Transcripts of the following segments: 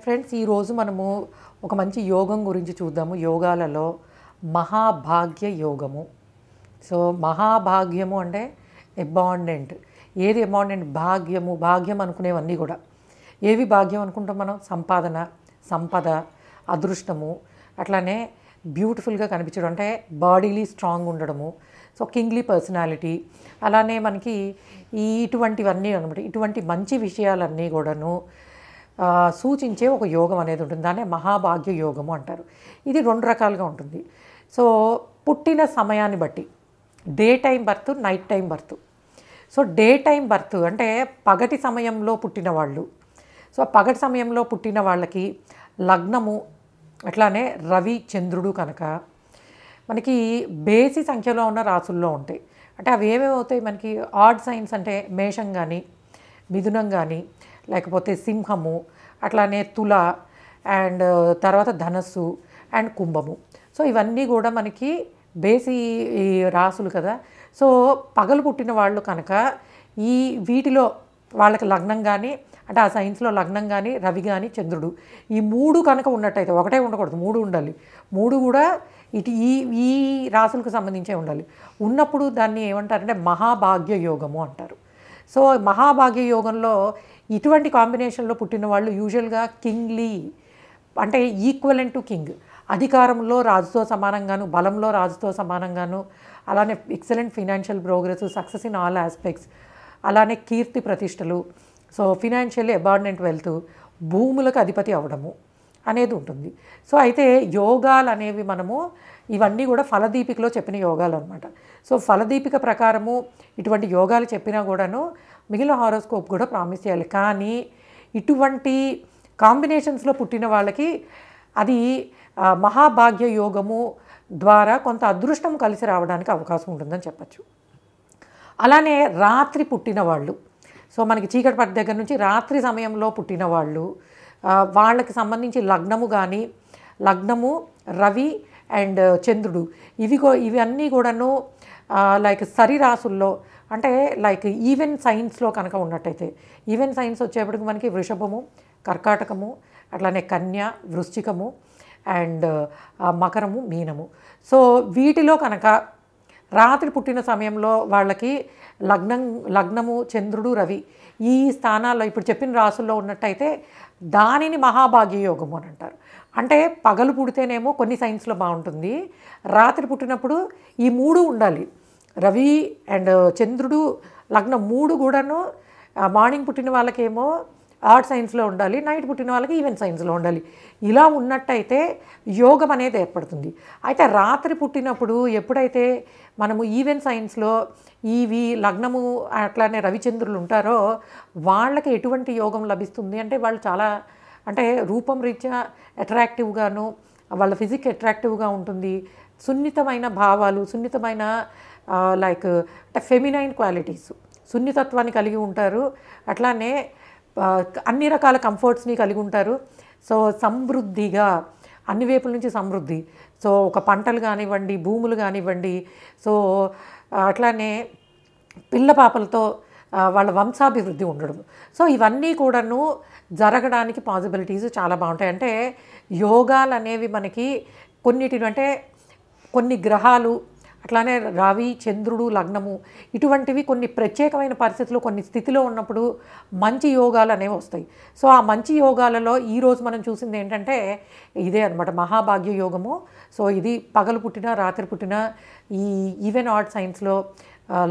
Friends, ఈరోజు మనము ఒక మంచి యోగం గురించి చూద్దాము. యోగాలలో మహాభాగ్య యోగము. సో మహాభాగ్యము అంటే అబాండెంట్. ఏది అబాండెంట్? భాగ్యము. భాగ్యం అనుకునేవన్నీ కూడా ఏవి భాగ్యం అనుకుంటాం మనం? సంపాదన, సంపద, అదృష్టము, అట్లానే బ్యూటిఫుల్గా కనిపించడం, అంటే బాడీలీ స్ట్రాంగ్ ఉండడము, సో కింగ్లీ పర్సనాలిటీ, అలానే మనకి ఇటువంటివన్నీ అనమాట. ఇటువంటి మంచి విషయాలన్నీ కూడాను సూచించే ఒక యోగం అనేది ఉంటుంది. దాన్నే మహాభాగ్య యోగము అంటారు. ఇది రెండు రకాలుగా ఉంటుంది. సో పుట్టిన సమయాన్ని బట్టి day time birth, night time birth. So day time birth అంటే పగటి సమయంలో పుట్టిన వాళ్ళు. సో పగటి సమయంలో పుట్టిన వాళ్ళకి లగ్నము, అట్లానే రవి చంద్రుడు కనుక మనకి బేసి సంఖ్యలో ఉన్న రాసుల్లో ఉంటాయి. అంటే అవి ఏమేమి అవుతాయి మనకి? ఆడ్ సైన్స్ అంటే మేషం కానీ, మిథునం కానీ, లేకపోతే సింహము, అట్లానే తుల, అండ్ తర్వాత ధనస్సు అండ్ కుంభము. సో ఇవన్నీ కూడా మనకి బేసి రాసులు కదా. సో పగలు పుట్టిన వాళ్ళు కనుక వీటిలో వాళ్ళకి లగ్నం కానీ, అంటే ఆ సైన్స్లో లగ్నం కానీ, రవి కానీ, చంద్రుడు, ఈ మూడు కనుక ఉన్నట్టయితే, ఒకటే ఉండకూడదు, మూడు ఉండాలి. మూడు కూడా ఈ రాసులకు సంబంధించే ఉండాలి. ఉన్నప్పుడు దాన్ని ఏమంటారంటే మహాభాగ్య యోగము అంటారు. సో మహాభాగ్య యోగంలో ఇటువంటి కాంబినేషన్లో పుట్టిన వాళ్ళు యూజువల్గా కింగ్లీ, అంటే ఈక్వలెంట్ టు కింగ్, అధికారంలో రాజుతో సమానంగాను, బలంలో రాజుతో సమానంగాను, అలానే excellent financial progress, success in all aspects, అలానే కీర్తి ప్రతిష్టలు, సో ఫినాన్షియల్లీ అబాండెంట్ వెల్త్, భూములకు అధిపతి అవ్వడము అనేది ఉంటుంది. సో అయితే యోగాలు అనేవి మనము ఇవన్నీ కూడా ఫలదీపికలో చెప్పిన యోగాలు అనమాట. సో ఫలదీపిక ప్రకారము ఇటువంటి యోగాలు చెప్పినా కూడాను మిగిలిన హారోస్కోప్ కూడా ప్రామిస్ చేయాలి. కానీ ఇటువంటి కాంబినేషన్స్లో పుట్టిన వాళ్ళకి అది మహాభాగ్య యోగము ద్వారా కొంత అదృష్టం కలిసి రావడానికి అవకాశం ఉంటుందని చెప్పచ్చు. అలానే రాత్రి పుట్టిన వాళ్ళు, సో మనకి చీకటి పట్ట దగ్గర నుంచి రాత్రి సమయంలో పుట్టిన వాళ్ళు, వాళ్ళకి సంబంధించి లగ్నము కానీ, లగ్నము రవి అండ్ చంద్రుడు, ఇవన్నీ కూడాను లైక్ సరిరాసుల్లో, అంటే లైక్ ఈవెన్ సైన్స్లో కనుక ఉన్నట్టయితే, ఈవెన్ సైన్స్ వచ్చేప్పటికి మనకి వృషభము, కర్కాటకము, అట్లానే కన్య, వృశ్చికము అండ్ మకరము, మీనము. సో వీటిలో కనుక రాత్రి పుట్టిన సమయంలో వాళ్ళకి లగ్నము చంద్రుడు రవి ఈ స్థానాల్లో ఇప్పుడు చెప్పిన రాసుల్లో ఉన్నట్టయితే దానిని మహాభాగ్య యోగము అని అంటారు. అంటే పగలు పుడితేనేమో కొన్ని సైన్స్లో బాగుంటుంది, రాత్రి పుట్టినప్పుడు ఈ మూడు ఉండాలి. రవి అండ్ చంద్రుడు, లగ్నం మూడు కూడాను మార్నింగ్ పుట్టిన వాళ్ళకేమో ఆడ్ సైన్స్లో ఉండాలి, నైట్ పుట్టిన వాళ్ళకి ఈవెన్ సైన్స్లో ఉండాలి. ఇలా ఉన్నట్టయితే యోగం అనేది ఏర్పడుతుంది. అయితే రాత్రి పుట్టినప్పుడు ఎప్పుడైతే మనము ఈవెన్ సైన్స్లో లగ్నము అట్లానే రవిచంద్రులు ఉంటారో వాళ్ళకి ఎటువంటి యోగం లభిస్తుంది అంటే వాళ్ళు చాలా, అంటే రూపం రీత్యా అట్రాక్టివ్గాను, వాళ్ళ ఫిజిక్ అట్రాక్టివ్గా ఉంటుంది, సున్నితమైన భావాలు, సున్నితమైన లైక్ అంటే ఫెమినైన్ క్వాలిటీస్, సున్నితత్వాన్ని కలిగి ఉంటారు. అట్లానే అన్ని రకాల కంఫర్ట్స్ని కలిగి ఉంటారు. సో సమృద్ధిగా, అన్ని వైపుల నుంచి సమృద్ధి, సో ఒక పంటలు కానివ్వండి, భూములు కానివ్వండి, సో అట్లానే పిల్ల పాపలతో వాళ్ళ వంశాభివృద్ధి ఉండడం. సో ఇవన్నీ కూడాను జరగడానికి పాసిబిలిటీస్ చాలా బాగుంటాయి. అంటే యోగాలు అనేవి మనకి కొన్నిటిని, అంటే కొన్ని గ్రహాలు, అట్లానే రవి చంద్రుడు లగ్నము, ఇటువంటివి కొన్ని ప్రత్యేకమైన పరిస్థితుల్లో, కొన్ని స్థితిలో ఉన్నప్పుడు మంచి యోగాలు అనేవి వస్తాయి. సో ఆ మంచి యోగాలలో ఈరోజు మనం చూసింది ఏంటంటే ఇదే అనమాట, మహాభాగ్య యోగము. సో ఇది పగలు పుట్టిన, రాత్రి పుట్టిన, ఈవెన్ ఆడ్ సైన్స్లో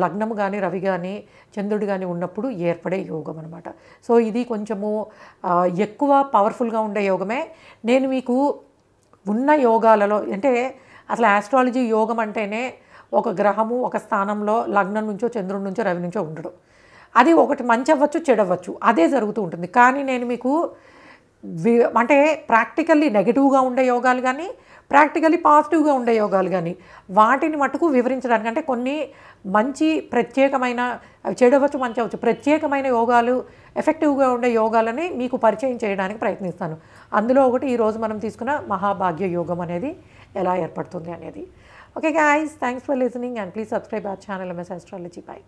లగ్నము కానీ, రవి కానీ, చంద్రుడు కానీ ఉన్నప్పుడు ఏర్పడే యోగం అనమాట. సో ఇది కొంచెము ఎక్కువ పవర్ఫుల్గా ఉండే యోగమే. నేను మీకు ఉన్న యోగాలలో, అంటే అసలు ఆస్ట్రాలజీ యోగం అంటేనే ఒక గ్రహము ఒక స్థానంలో లగ్నం నుంచో, చంద్రుడి నుంచో, రవి నుంచో ఉండడం. అది ఒకటి మంచి అవ్వచ్చు, చెడవచ్చు, అదే జరుగుతూ ఉంటుంది. కానీ నేను మీకు అంటే ప్రాక్టికల్లీ నెగిటివ్గా ఉండే యోగాలు కానీ, ప్రాక్టికల్లీ పాజిటివ్గా ఉండే యోగాలు కానీ, వాటిని మటుకు వివరించడానికి, అంటే కొన్ని మంచి ప్రత్యేకమైన, చెడవచ్చు మంచి అవ్వచ్చు, ప్రత్యేకమైన యోగాలు, ఎఫెక్టివ్గా ఉండే యోగాలని మీకు పరిచయం చేయడానికి ప్రయత్నిస్తాను. అందులో ఒకటి ఈరోజు మనం తీసుకున్న మహాభాగ్య యోగం అనేది ఎలా ఏర్పడుతుంది అనేది. Okay guys, thanks for listening and please subscribe our channel MS Astrology. Bye.